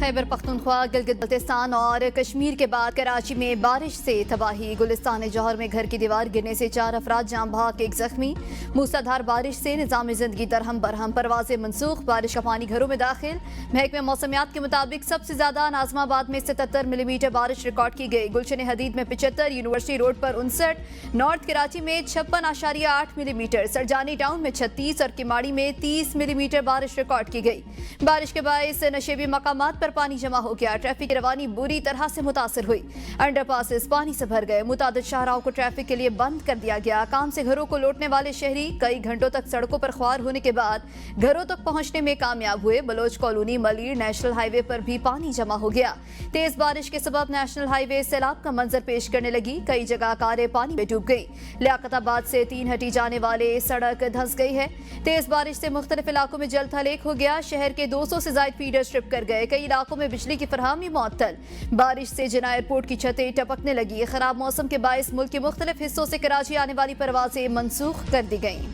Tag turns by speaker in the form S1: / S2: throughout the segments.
S1: खैबर पख्तूनख्वा, गिलगित बल्तिस्तान और कश्मीर के बाद कराची में बारिश से तबाही। गुलिस्तान जौहर में घर की दीवार गिरने से 4 अफराद जाम बहक, 1 जख्मी। मूसलाधार बारिश से निज़ाम जिंदगी दरहम बरहम, परवाजें मनसूख, बारिश का पानी घरों में दाखिल। महकमे मौसमियात के मुताबिक सबसे ज्यादा नाजमाबाद में 77 मिलीमीटर बारिश रिकॉर्ड की गई। गुलशन हदीद में 75, यूनिवर्सिटी रोड पर 59, नॉर्थ कराची में 56.8 मिलीमीटर, सरजानी टाउन में 36 और किमाड़ी में 30 मिलीमीटर बारिश रिकॉर्ड की गई। बारिश के बायस नशेबी मकामात पर पानी जमा हो गया। ट्रैफिक की रवानी बुरी तरह से मुतासर हुई। अंडरपासेस पानी से भर गए। मुतादिद शाहराहों को ट्रैफिक के लिए बंद कर दिया गया। काम से घरों को लौटने वाले शहरी कई घंटों तक सड़कों पर ख्वार होने के बाद घरों तक पहुंचने में कामयाब हुए। Baloch colony Malir national highway पर भी पानी जमा हो गया। तेज बारिश के सबब नेशनल हाईवे सैलाब का मंजर पेश करने लगी। कई जगह कारें पानी में डूब गई। लियाकताबाद से 3 हटी जाने वाले सड़क धंस गई है। तेज बारिश से मुख्तलिफ इलाकों में जल थलेक हो गया। शहर के 200 से ज्यादा फीडर स्ट्रिप कर गए। कई इलाकों में बिजली की फरहमी मुअत्तल। बारिश से जिना एयरपोर्ट की छतें टपकने लगी। खराब मौसम के बायस मुल्क के मुख्तलिफ हिस्सों से कराची आने वाली परवाजें मनसूख कर दी गईं।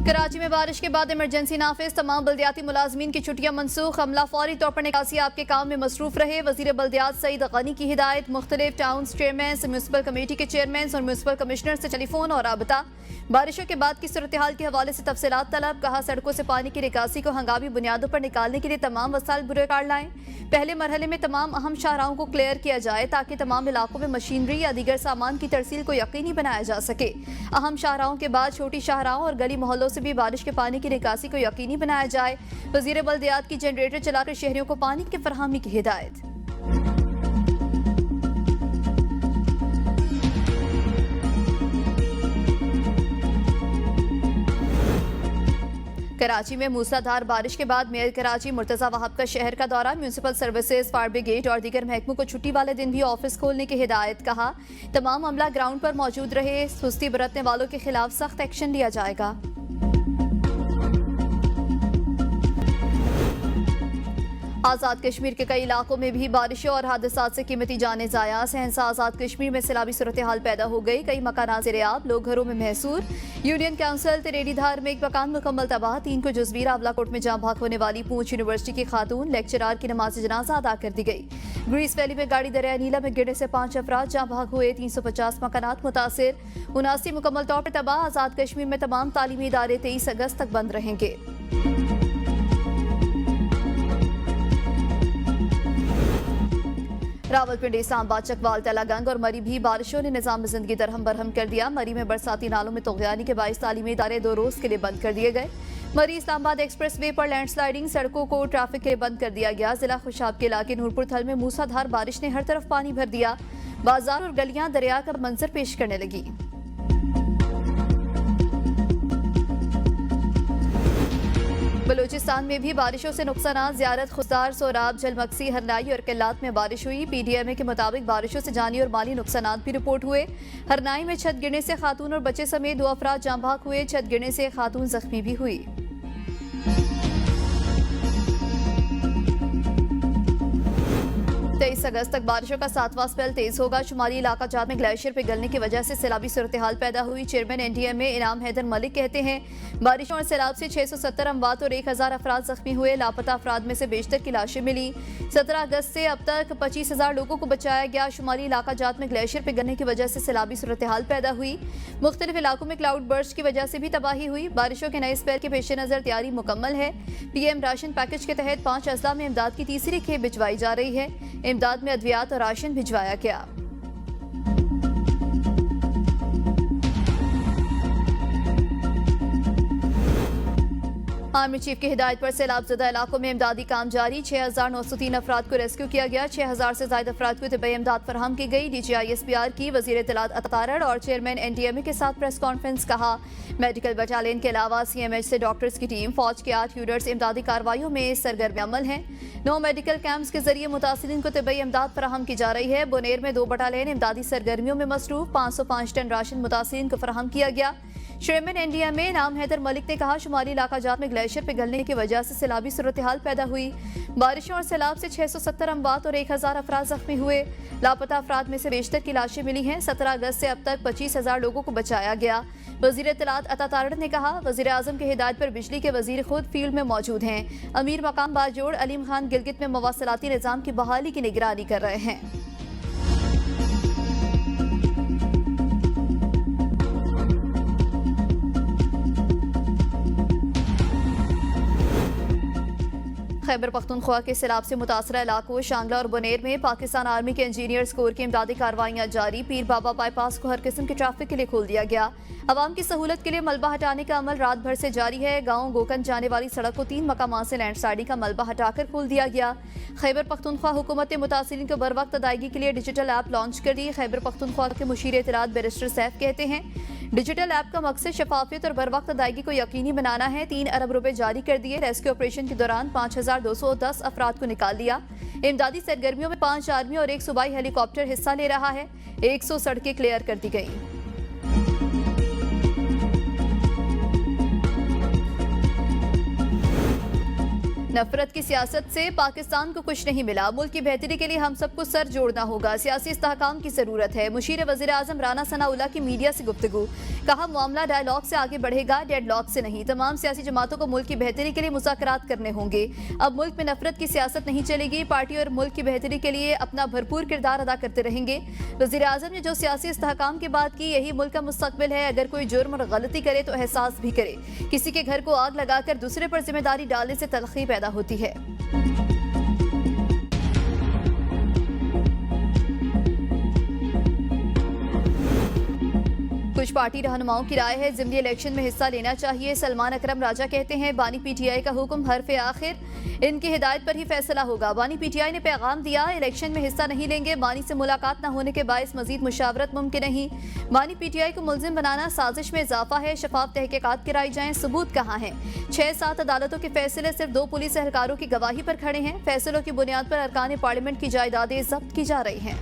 S1: कराची में बारिश के बाद इमरजेंसी नाफिज, तमाम बल्दियाती मुलाजमीन की छुट्टियां मनसूख। अमला फौरी तौर पर निकासी आपके काम में मसरूफ रहे। वजीर बल्दियात सईद गनी की हिदायत। मुख्तलिफ टाउन चेयरमैन, म्यूनसिपल कमेटी के चेयरमैन और म्यूनसिपल कमिश्नर से टेलीफोन और राबता। बारिशों के बाद की सूरत हाल के हवाले से तफसीलात तलब। कहा, सड़कों से पानी की निकासी को हंगामी बुनियादों पर निकालने के लिए तमाम वसाइल बुरे कार लाएं। पहले मरहले में तमाम अहम शाहराहों को क्लियर किया जाए ताकि तमाम इलाकों में मशीनरी या दीगर सामान की तरसील को यकीनी बनाया जा सके। अहम शाहराहों के बाद छोटी शाहराहों और गली मोहल्लों से भी बारिश के पानी की निकासी को यकीनी बनाया जाए। वजीर बल्दियात की जनरेटर चलाकर शहरियों को पानी की फरहमी की हिदायत। कराची में मूसलाधार बारिश के बाद मेयर कराची मुर्तजा वहाब का शहर का दौरा। म्यूनसिपल सर्विसेज, फायर ब्रिगेड और दीगर महकमों को छुट्टी वाले दिन भी ऑफिस खोलने की हिदायत। कहा, तमाम अमला ग्राउंड पर मौजूद रहे। सुस्ती बरतने वालों के खिलाफ सख्त एक्शन लिया जाएगा। आज़ाद कश्मीर के कई इलाकों में भी बारिशों और हादसात से कीमती जाने जाया। सहनसा आज़ाद कश्मीर में सैलाबी सूरत हाल पैदा हो गई। कई मकानात ज़ेर-ए-आब, लोग घरों में महसूर। यूनियन काउंसिल तिरेडीधार में एक मकान मुकम्मल तबाह। 3 को जुज़वीर आवलाकोट में जाम भाग होने वाली पूंछ यूनिवर्सिटी की खातून लेक्चरार की नमाज जनाजा अदा कर दी गई। ग्रीस वैली में गाड़ी दरिया नीला में गिरने से 5 अफराद जाम भाग हुए। 350 मकानात मुतासिर, 79 मुकम्मल तौर पर तबाह। आज़ाद कश्मीर में तमाम तालीमी इदारे 23 अगस्त तक बंद रहेंगे। रावलपिंडी, इस्लामाबाद, चकवाल, तलागंग और मरी भी बारिशों ने निजाम जिंदगी दरहम बरहम कर दिया। मरी में बरसाती नालों में तोगयानी के बायस तालीमी इदारे 2 रोज के लिए बंद कर दिए गए। मरी इस्लामाबाद एक्सप्रेस वे पर लैंडस्लाइडिंग, सड़कों को ट्रैफिक के लिए बंद कर दिया गया। जिला खुशाब के इलाके नूरपुर थल में मूसलाधार बारिश ने हर तरफ पानी भर दिया। बाजार और गलियां दरिया का मंजर पेश करने लगी। बलूचिस्तान में भी बारिशों से नुकसान। ज़ियारत, खुसदार, सोराब, जलमक्सी, हरनाई और किल्लात में बारिश हुई। PDMA के मुताबिक बारिशों से जानी और माली नुकसान भी रिपोर्ट हुए। हरनाई में छत गिरने से खातून और बच्चे समेत 2 अफराद जाम भाग हुए। छत गिरने से खातून जख्मी भी हुई। 23 अगस्त तक बारिशों का 7वां स्पेल तेज होगा। शुमाली इलाका जात में ग्लेशियर पिघलने की वजह से सैलाबी सूरत हाल पैदा हुई। चेयरमैन NDMA इनाम हैदर मलिक कहते हैं, बारिशों और सैलाब से 670 अमवात और 1000 अफराद जख्मी हुए। लापता अफराद में से बेशतर की लाशें मिली। 17 अगस्त से अब तक 25,000 लोगों को बचाया गया। शुमाली इलाका जात में ग्लेशियर पिघलने की वजह से सैलाबी सूरत हाल पैदा हुई। मुख्तलिफ इलाकों में क्लाउड बर्स्ट की वजह से भी तबाही हुई। बारिशों के नए स्पेल के पेश नजर तैयारी मुकम्मल है। PM राशन पैकेज के तहत 5 अजला में इमदाद की तीसरी खेप भिजवाई जा रही है। इमदाद में अद्वियात और राशन भिजवाया गया। आर्मी चीफ की हिदायत पर सैलाबज़दा इलाकों में इमदादी काम जारी। 6,903 अफराद को रेस्क्यू किया गया। 6,000 से ज्यादा अफराद को तिब्बी इमदाद फराहम की गई। DGI SPR की वजीर इत्तलात अतारड़ और चेयरमैन NDMA के साथ प्रेस कॉन्फ्रेंस। कहा, मेडिकल बटालियन के अलावा CMH से डॉक्टर्स की टीम, फौज के 8 यूनिट्स इमदादी कार्रवाइयों में सरगर्म अमल हैं। 9 मेडिकल कैंप्स के जरिए मुतासिरीन को तिब्बी इमदाद फराहम की जा रही है। बुनेर में 2 बटालियन इमदादी सरगर्मियों में मसरूफ। 505 टन राशन मुतासिरीन को फराहम किया गया। चेयरमैन एनडीएम में नाम हैदर मलिक ने कहा, शुमाली इलाका जात में ग्लेशियर पिघलने की वजह से सैलाबी सूरत हाल पैदा हुई। बारिशों और सैलाब से 670 अमवात और 1000 अफराद जख्मी हुए। लापता अफराद में से बेशतर की लाशें मिली हैं। 17 अगस्त से अब तक 25,000 लोगों को बचाया गया। वजीर इत्तलात अता तारड़ ने कहा, वजीर आजम की हिदायत पर बिजली के वजीर खुद फील्ड में मौजूद हैं। अमीर मकाम बाजोड़ अलीम खान गिलगित में मवासलाती निज़ाम की बहाली की निगरानी कर रहे हैं। खैबर पख्तूनख्वा के सैलाब से मुतासरा इलाकों शांगला और बुनेर में पाकिस्तान आर्मी के इंजीनियर्स कोर की इमदादी कार्रवाइयां जारी। पीर बाबा बाईपास को हर किस्म की ट्रैफिक के लिए खोल दिया गया। आवाम की सहूलत के लिए मलबा हटाने का अमल रात भर से जारी है। गांव गोकन जाने वाली सड़क को 3 मकामात से लैंडस्लाइडिंग का मलबा हटाकर खोल दिया गया। खैबर पख्तूनख्वा हुकूमत ने मुतासिरीन को बर वक्त अदायगी के लिए डिजिटल ऐप लॉन्च कर दी। खैबर पख्तूनख्वा के मुशीर इत्तलात बैरिस्टर सैफ कहते हैं, डिजिटल ऐप का मकसद शफाफियत और बर वक्त अदायगी को यकीनी बनाना है। 3 अरब रुपए जारी कर दिए। रेस्क्यू ऑपरेशन के दौरान 5210 अफराद को निकाल लिया। इमदादी सरगर्मियों में 5 आर्मी और 1 सूबाई हेलीकॉप्टर हिस्सा ले रहा है। 100 सड़कें क्लियर कर दी गई। नफरत की सियासत से पाकिस्तान को कुछ नहीं मिला। मुल्क की बेहतरी के लिए हम सबको सर जोड़ना होगा। सियासी इस्तेहकाम की जरूरत है। मुशीर वजीर आजम राना सनाउल्लाह की मीडिया से गुफ्तगू, कहा, मामला डायलॉग से आगे बढ़ेगा, डेडलॉक से नहीं। तमाम सियासी जमातों को मुल्क की बेहतरी के लिए मुज़ाकरात करने होंगे। अब मुल्क में नफरत की सियासत नहीं चलेगी। पार्टी और मुल्क की बेहतरी के लिए अपना भरपूर किरदार अदा करते रहेंगे। वजीर आजम ने जो सियासी इस्तेहकाम की बात की, यही मुल्क का मुस्तकबिल है। अगर कोई जुर्म और गलती करे तो एहसास भी करे। किसी के घर को आग लगाकर दूसरे पर जिम्मेदारी डालने से तलखी पैदा होती है। कुछ पार्टी रहनुमाओं की राय है, ज़िमनी इलेक्शन में हिस्सा लेना चाहिए। सलमान अकरम राजा कहते हैं, बानी पीटीआई का हुक्म हरफ़े आखिर, इनकी हिदायत पर ही फैसला होगा। बानी पीटीआई ने पैगाम दिया, इलेक्शन में हिस्सा नहीं लेंगे। बानी से मुलाकात न होने के बायस मजीद मुशावरत मुमकिन नहीं। बानी पीटीआई को मुलजिम बनाना साजिश में इजाफा है। शफाफ तहकीकात कराई जाएं। सबूत कहाँ हैं? 6-7 अदालतों के फैसले सिर्फ 2 पुलिस एहलकारों की गवाही पर खड़े हैं। फैसलों की बुनियाद पर अरकान पार्लियामेंट की जायदादें जब्त की जा रही हैं।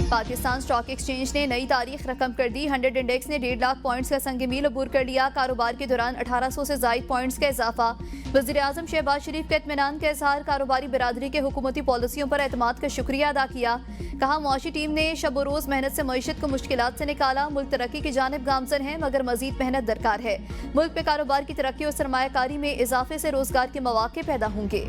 S1: पाकिस्तान स्टॉक एक्सचेंज ने नई तारीख रकम कर दी। 100 इंडेक्स ने 1.5 लाख पॉइंट्स का संग मील अबूर कर लिया। कारोबार के दौरान 1800 से जायद पॉइंट्स का इजाफा। वज़ीर आज़म शहबाज शरीफ का इत्मीनान का इजहार। कारोबारी बिरादरी के हुकूमती पॉलिसियों पर एतमाद का शुक्रिया अदा किया। कहा, मुआशी टीम ने शब रोज़ मेहनत से मईशत को मुश्किलात से निकाला। मुल्क तरक्की की जानिब गामजन है, मगर मजीद मेहनत दरकार है। मुल्क में कारोबार की तरक्की और सरमायाकारी में इजाफे से रोजगार के मौके पैदा होंगे।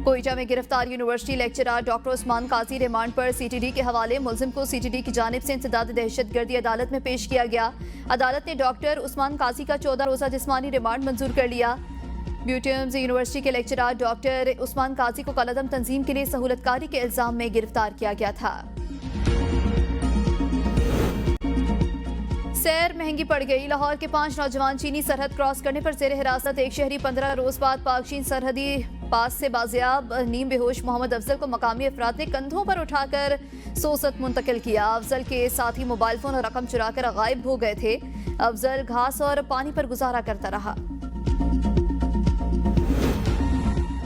S1: कोयटा में गिरफ्तार यूनिवर्सिटी लेक्चरर डॉक्टर उस्मान काजी रिमांड पर सीटीडी के हवाले। मुलजिम को सीटीडी की जानिब से इंसदाद दहशतगर्दी अदालत में पेश किया गया। अदालत ने डॉक्टर उस्मान काजी का 14 रोज़ा जिस्मानी रिमांड मंजूर कर लिया। ब्यूटियम्स यूनिवर्सिटी के लेक्चरर डॉक्टर उस्मान काजी को कलअदम तंजीम के लिए सहूलतकारी के इल्जाम में गिरफ्तार किया गया था। सैर महंगी पड़ गई। लाहौर के 5 नौजवान चीनी सरहद क्रॉस करने पर जेर हिरासत। एक शहरी 15 रोज बाद पाक चीन सरहदी पास से बाजियाब। नीम बेहोश मोहम्मद अफजल को मकामी अफराद ने कंधों पर उठाकर सोसत मुंतकिल किया। अफजल के साथी मोबाइल फोन और रकम चुराकर गायब हो गए थे। अफजल घास और पानी पर गुजारा करता रहा।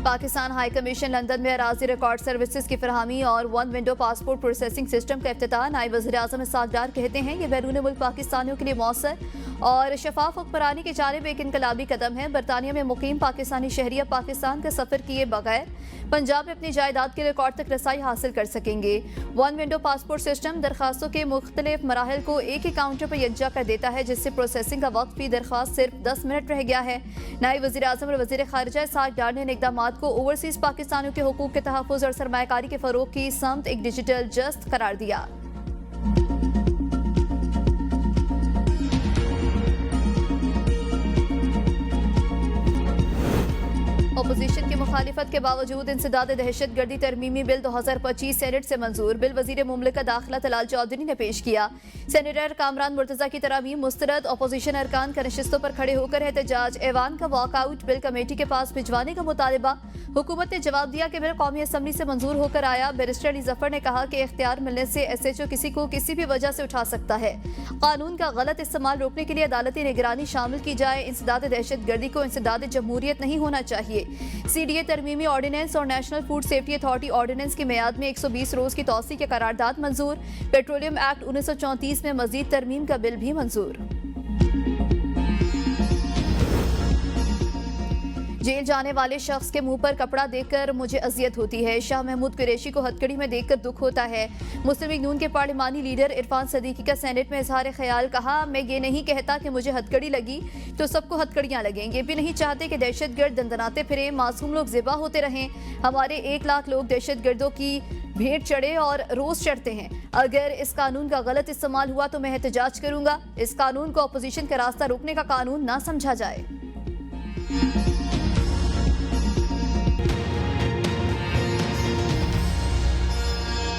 S1: पाकिस्तान हाई कमीशन लंदन में अराजी रिकॉर्ड सर्विसेज की फरहमी और 1 विंडो पासपोर्ट प्रोसेसिंग सिस्टम का इफ्तिताह। नायब वज़ीर आज़म इसाक डार कहते हैं, ये बैरून मुल्क पाकिस्तानियों के लिए मौसर और शफाफ हुक्मरानी की जानिब एक इनकलाबी कदम है। बरतानिया में मुकीम पाकिस्तानी शहरी अब पाकिस्तान का सफर किए बगैर पंजाब में अपनी जायदाद के रिकॉर्ड तक रसाई हासिल कर सकेंगे। 1 विंडो पासपोर्ट सिस्टम दरखास्तों के मुख्तलिफ मराहल को एक ही काउंटर पर यकजा कर देता है, जिससे प्रोसेसिंग का वक्त फी दरखास्त सिर्फ 10 मिनट रह गया है। नायब वज़ीर आज़म और वज़ीर खारिजा इसाक डार ने इन इक़दामात को ओवरसीज पाकिस्तानियों के हुकूक के तहफ़्फ़ुज़ और सरमायाकारी के फ़रोग़ की समत एक डिजिटल जस्त करार दिया। अपोजिशन की मुखालिफत के बावजूद इंसदाद दहशतगर्दी तरमीमी बिल 2025 सेनेट से मंजूर। बिल वजीर मुमलिकत दाखिला तलाल चौधरी ने पेश किया। सेनेटर कामरान मुर्तजा की तरमीम मुस्तरद। अपोजिशन अरकान का नशिस्तों पर खड़े होकर एहतजाज। ऐवान का वॉकआउट। बिल कमेटी के पास भिजवाने का मुतालबा। हुकूमत ने जवाब दिया कि बिल कौमी असम्बली से मंजूर होकर आया। बैरिस्टर अली जफर ने कहा कि इख्तियार मिलने से SHO किसी को किसी भी वजह से उठा सकता है। कानून का गलत इस्तेमाल रोकने के लिए अदालती निगरानी शामिल की जाए। इंसदाद दहशतगर्दी को इंसदाद जमहूरियत नहीं होना चाहिए। सीडीए तरमीमी ऑर्डिनेंस और national food safety authority ordinance की मियाद में 120 रोज की तौसी के करारदाद मंजूर। पेट्रोलियम एक्ट 1934 में मजीद तरमीम का बिल भी मंजूर। जेल जाने वाले शख्स के मुंह पर कपड़ा देखकर मुझे अजियत होती है। शाह महमूद कुरैशी को हथकड़ी में देखकर दुख होता है। मुस्लिम लीग नून के पार्लिमानी लीडर इरफान सदीकी का सेनेट में इजहार ख्याल, कहा मैं ये नहीं कहता कि मुझे हथकड़ी लगी तो सबको हथकड़ियां लगें। ये भी नहीं चाहते कि दहशतगर्द दंदनाते फिरे, मासूम लोग ज़िबा होते रहें। हमारे 1 लाख लोग दहशतगर्दों की भेंट चढ़े और रोज चढ़ते हैं। अगर इस कानून का गलत इस्तेमाल हुआ तो मैं एहतजाज करूंगा। इस कानून को अपोजिशन का रास्ता रोकने का कानून ना समझा जाए।